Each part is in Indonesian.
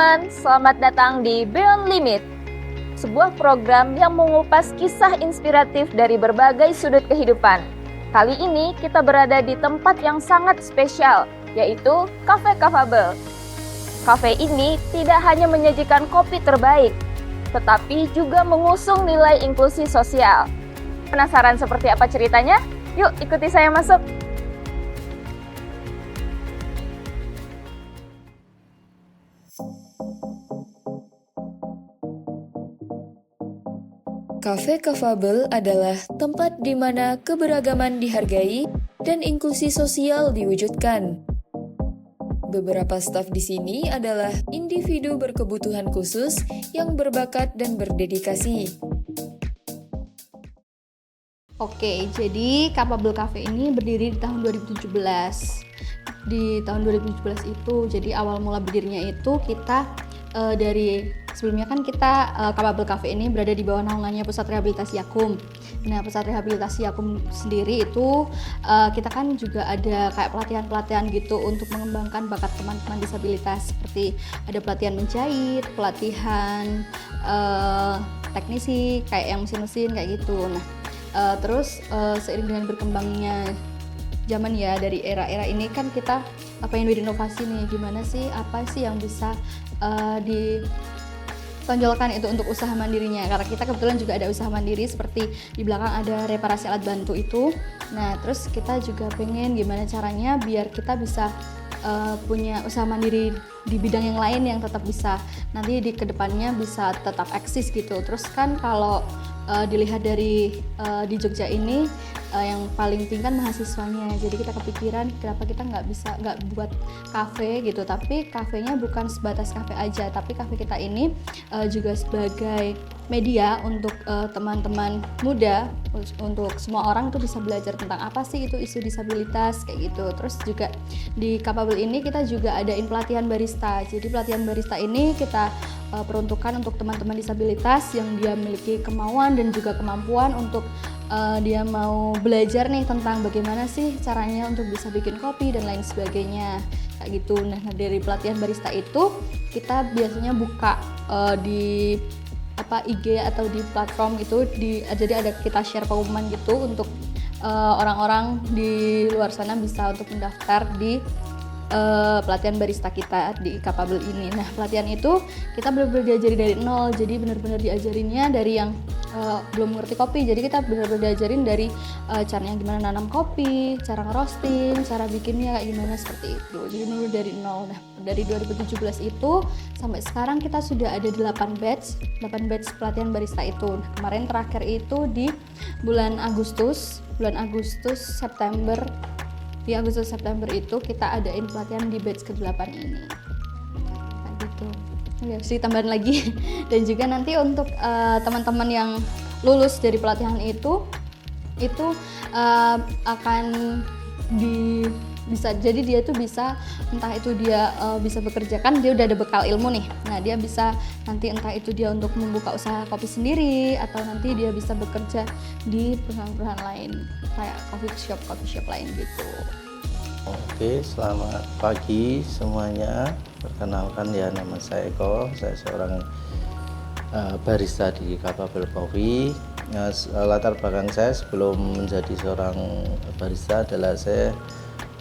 teman-teman, selamat datang di Beyond Limit, sebuah program yang mengupas kisah inspiratif dari berbagai sudut kehidupan. Kali ini kita berada di tempat yang sangat spesial, yaitu Cafe Capable. Cafe ini tidak hanya menyajikan kopi terbaik, tetapi juga mengusung nilai inklusi sosial. Penasaran seperti apa ceritanya? Yuk ikuti saya masuk. Cafe Capable adalah tempat di mana keberagaman dihargai dan inklusi sosial diwujudkan. Beberapa staf di sini adalah individu berkebutuhan khusus yang berbakat dan berdedikasi. Oke, jadi Capable Cafe ini berdiri di tahun 2017. Di tahun 2017 itu, jadi awal mula berdirinya itu kita dari sebelumnya kan kita Capable Cafe ini berada di bawah naungannya Pusat Rehabilitasi Yakum. Nah, Pusat Rehabilitasi Yakum sendiri itu kita kan juga ada kayak pelatihan-pelatihan gitu untuk mengembangkan bakat teman-teman disabilitas, seperti ada pelatihan menjahit, pelatihan teknisi kayak yang mesin-mesin kayak gitu. Nah, terus seiring dengan berkembangnya zaman ya, dari era-era ini kan kita apa yang berinovasi nih, gimana sih, apa sih yang bisa ditonjolkan itu untuk usaha mandirinya, karena kita kebetulan juga ada usaha mandiri, seperti di belakang ada reparasi alat bantu itu. Nah, terus kita juga pengen gimana caranya biar kita bisa punya usaha mandiri di bidang yang lain yang tetap bisa nanti di kedepannya bisa tetap eksis gitu. Terus kan kalau dilihat dari di Jogja ini yang paling tinggi kan mahasiswanya, jadi kita kepikiran kenapa kita nggak buat kafe gitu, tapi kafenya bukan sebatas kafe aja, tapi kafe kita ini juga sebagai media untuk teman-teman muda, untuk semua orang tuh bisa belajar tentang apa sih itu isu disabilitas kayak gitu. Terus juga di Capable ini kita juga adain pelatihan barista. Jadi pelatihan barista ini kita peruntukan untuk teman-teman disabilitas yang dia memiliki kemauan dan juga kemampuan untuk dia mau belajar nih tentang bagaimana sih caranya untuk bisa bikin kopi dan lain sebagainya kayak gitu. Nah, dari pelatihan barista itu kita biasanya buka di IG atau di platform itu, jadi ada kita share pengumuman gitu untuk orang-orang di luar sana bisa untuk mendaftar di pelatihan barista kita di Capable ini. Nah, pelatihan itu kita benar-benar diajari dari nol, jadi benar-benar diajarinnya dari yang belum mengerti kopi, jadi kita benar-benar diajarin dari caranya gimana nanam kopi, cara ngerosting, cara bikinnya kayak gimana, seperti itu. Jadi benar-benar dari nol. Nah, dari 2017 itu sampai sekarang kita sudah ada 8 batch pelatihan barista itu. Nah, kemarin terakhir itu di bulan Agustus, September. Di Agustus September itu kita adain pelatihan di batch ke-8 ini. Kayak gitu. Ya, sih tambahan lagi. Dan juga nanti untuk teman-teman yang lulus dari pelatihan itu akan jadi dia tuh bisa, entah itu dia bisa bekerja, kan dia udah ada bekal ilmu nih. Nah, dia bisa nanti entah itu dia untuk membuka usaha kopi sendiri, atau nanti dia bisa bekerja di perusahaan-perusahaan lain kayak coffee shop lain gitu. Oke, selamat pagi semuanya. Perkenalkan ya, nama saya Eko. Saya seorang barista di Capable Coffee. Latar belakang saya sebelum menjadi seorang barista adalah saya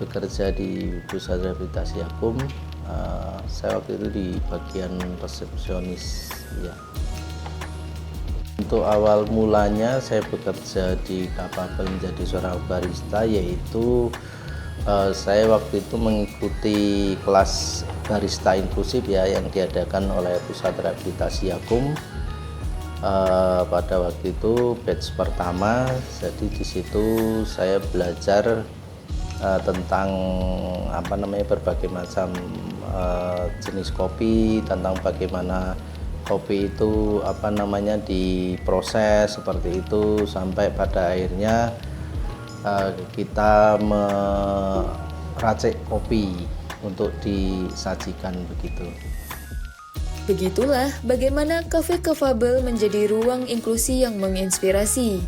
bekerja di Pusat Rehabilitasi Yakum. Saya waktu itu di bagian resepsionis ya. Untuk awal mulanya saya bekerja di Capable menjadi seorang barista, yaitu saya waktu itu mengikuti kelas barista inklusif ya yang diadakan oleh Pusat Rehabilitasi Yakum. Pada waktu itu batch pertama, jadi di situ saya belajar tentang berbagai macam jenis kopi, tentang bagaimana kopi itu diproses seperti itu, sampai pada akhirnya kita meracik kopi untuk disajikan begitu. Begitulah bagaimana Cafe Capable menjadi ruang inklusi yang menginspirasi.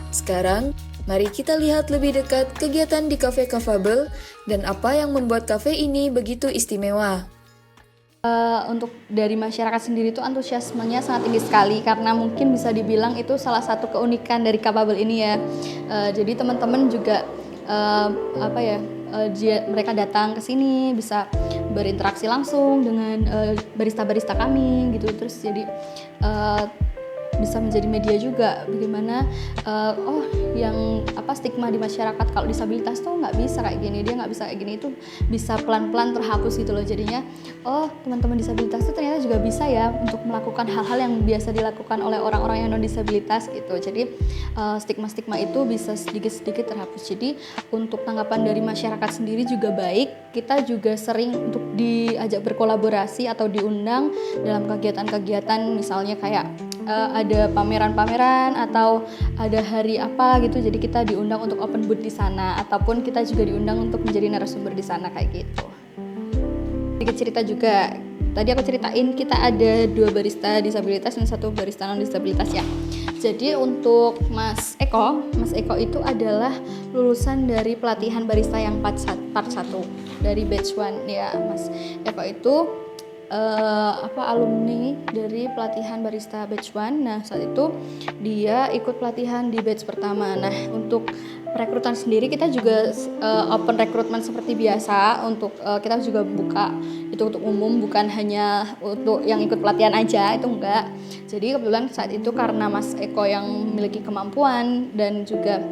Sekarang, mari kita lihat lebih dekat kegiatan di Cafe Capable dan apa yang membuat cafe ini begitu istimewa. Untuk dari masyarakat sendiri itu antusiasmenya sangat tinggi sekali karena mungkin bisa dibilang itu salah satu keunikan dari Capable ini ya. Jadi teman-teman juga mereka datang ke sini bisa berinteraksi langsung dengan barista-barista kami gitu. Terus jadi bisa menjadi media juga bagaimana stigma di masyarakat kalau disabilitas tuh nggak bisa kayak gini, dia nggak bisa kayak gini, itu bisa pelan-pelan terhapus gitu loh. Jadinya teman-teman disabilitas itu ternyata juga bisa ya untuk melakukan hal-hal yang biasa dilakukan oleh orang-orang yang non disabilitas gitu. Jadi stigma-stigma itu bisa sedikit-sedikit terhapus. Jadi untuk tanggapan dari masyarakat sendiri juga baik. Kita juga sering untuk diajak berkolaborasi atau diundang dalam kegiatan-kegiatan misalnya kayak ada pameran-pameran atau ada hari apa gitu, jadi kita diundang untuk open booth di sana ataupun kita juga diundang untuk menjadi narasumber di sana kayak gitu. Sedikit cerita juga, tadi aku ceritain kita ada 2 barista disabilitas dan 1 barista non disabilitas ya. Jadi untuk Mas Eko itu adalah lulusan dari pelatihan barista yang part 1 dari batch 1 ya. Mas Eko itu alumni dari pelatihan barista batch 1. Nah, saat itu dia ikut pelatihan di batch pertama. Nah, untuk perekrutan sendiri kita juga open recruitment seperti biasa. Untuk kita juga buka itu untuk umum, bukan hanya untuk yang ikut pelatihan aja, itu enggak. Jadi kebetulan saat itu karena Mas Eko yang memiliki kemampuan dan juga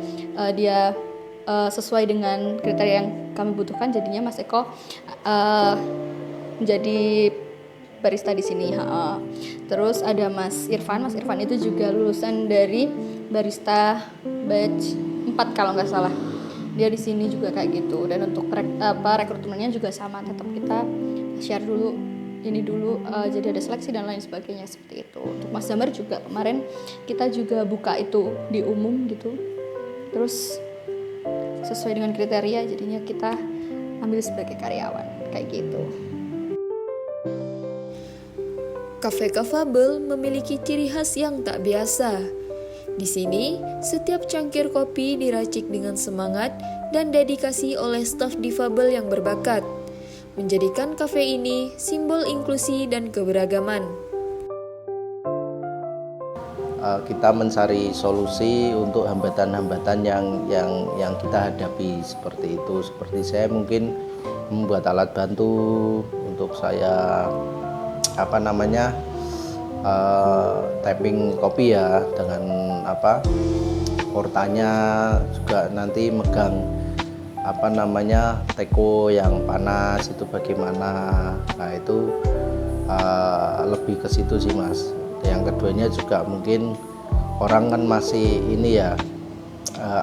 dia sesuai dengan kriteria yang kami butuhkan, jadinya Mas Eko menjadi barista di sini. Terus ada Mas Irfan itu juga lulusan dari barista batch 4 kalau nggak salah. Dia di sini juga kayak gitu. Dan untuk rekrutmennya juga sama, tetap kita share dulu ini dulu, jadi ada seleksi dan lain sebagainya seperti itu. Untuk Mas Damar juga kemarin kita juga buka itu di umum gitu. Terus sesuai dengan kriteria jadinya kita ambil sebagai karyawan kayak gitu. Cafe Capable memiliki ciri khas yang tak biasa. Di sini, setiap cangkir kopi diracik dengan semangat dan dedikasi oleh staf difabel yang berbakat, menjadikan kafe ini simbol inklusi dan keberagaman. Kita mencari solusi untuk hambatan-hambatan yang kita hadapi seperti itu. Seperti saya mungkin membuat alat bantu untuk saya tapping kopi ya, dengan portanya juga nanti megang teko yang panas itu bagaimana. Nah itu lebih ke situ sih Mas. Yang keduanya juga mungkin orang kan masih ini ya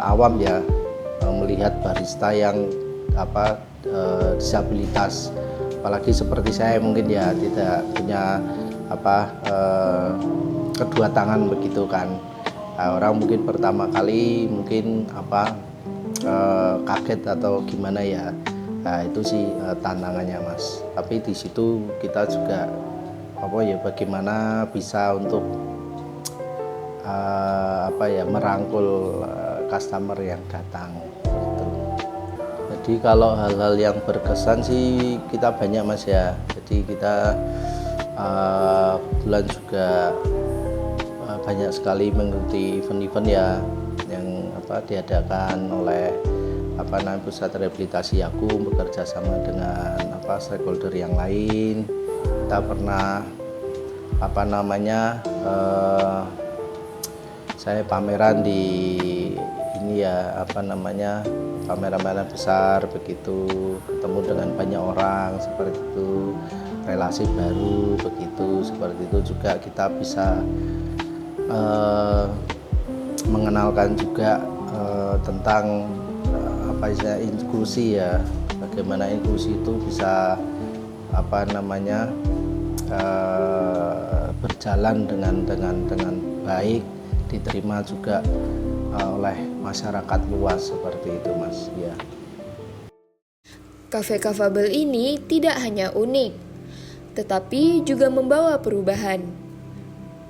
awam ya melihat barista yang disabilitas, apalagi seperti saya mungkin ya tidak punya kedua tangan begitu kan. Nah, orang mungkin pertama kali mungkin kaget atau gimana ya. Nah, itu sih tantangannya Mas. Tapi di situ kita juga bagaimana bisa untuk merangkul customer yang datang gitu. Jadi kalau hal-hal yang berkesan sih kita banyak Mas ya. Jadi kita kebetulan juga banyak sekali mengikuti event-event ya yang diadakan oleh pusat rehabilitasi aku bekerja sama dengan stakeholder yang lain. Kita pernah saya pameran di ini ya pameran-pameran besar begitu, ketemu dengan banyak orang seperti itu, relasi baru begitu, seperti itu juga kita bisa mengenalkan juga tentang inklusi ya, bagaimana inklusi itu bisa berjalan dengan baik, diterima juga oleh masyarakat luas seperti itu Mas ya. Cafe Capable ini tidak hanya unik, tetapi juga membawa perubahan.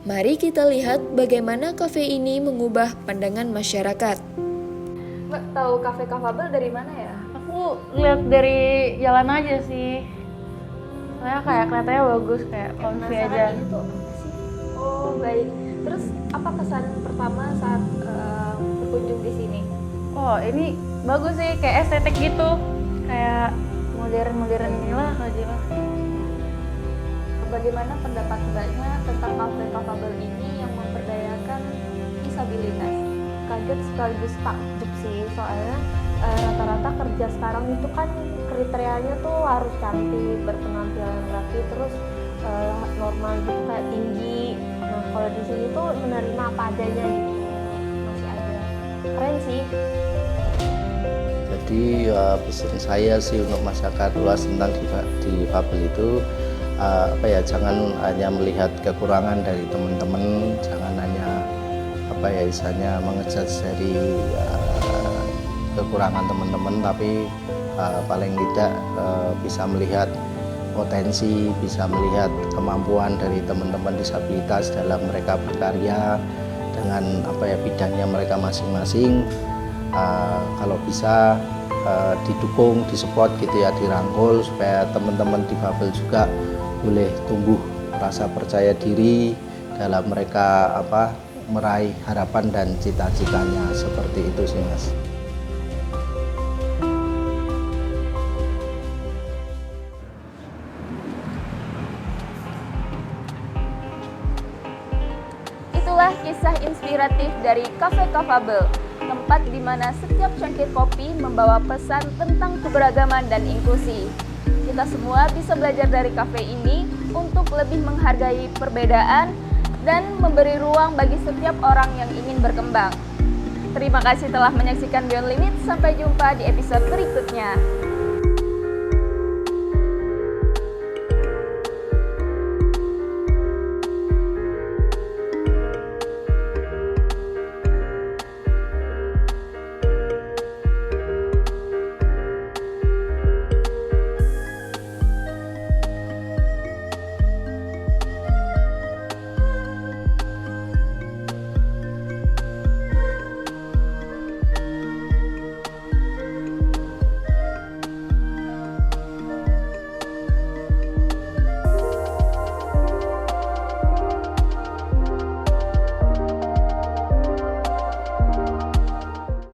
Mari kita lihat bagaimana kafe ini mengubah pandangan masyarakat. Mbak tahu Cafe Capable dari mana ya? Aku lihat dari jalan aja sih. soalnya kayak kelihatannya bagus, kayak comfy aja. Ini tuh apa sih? Oh baik. Terus apa kesan pertama saat berkunjung di sini? Oh ini bagus sih, kayak estetik gitu, kayak Modern-modern ini. inilah Kajila. Bagaimana pendapat Mbaknya tentang kafe Capable ini yang memperdayakan disabilitas? Kaget sekaligus takjub sih, soalnya rata-rata kerja sekarang itu kan kriterianya tuh harus cantik, berpenampilan rapi, terus normal gitu kayak tinggi. Nah kalau di sini tuh menerima apa adanya gitu, masih ada. Keren sih. Jadi pesan saya sih untuk masyarakat luas tentang difabel itu jangan hanya melihat kekurangan dari teman-teman, jangan hanya misalnya mengejudge dari kekurangan teman-teman, tapi paling tidak bisa melihat potensi, bisa melihat kemampuan dari teman-teman disabilitas dalam mereka berkarya dengan bidangnya mereka masing-masing. Kalau bisa didukung, disupport gitu ya, dirangkul supaya teman-teman difabel juga boleh tumbuh rasa percaya diri dalam mereka meraih harapan dan cita-citanya, seperti itu sih Mas. Itulah kisah inspiratif dari Cafe Capable, tempat di mana setiap cangkir kopi membawa pesan tentang keberagaman dan inklusi. Kita semua bisa belajar dari kafe ini untuk lebih menghargai perbedaan dan memberi ruang bagi setiap orang yang ingin berkembang. Terima kasih telah menyaksikan Beyond Limit, sampai jumpa di episode berikutnya.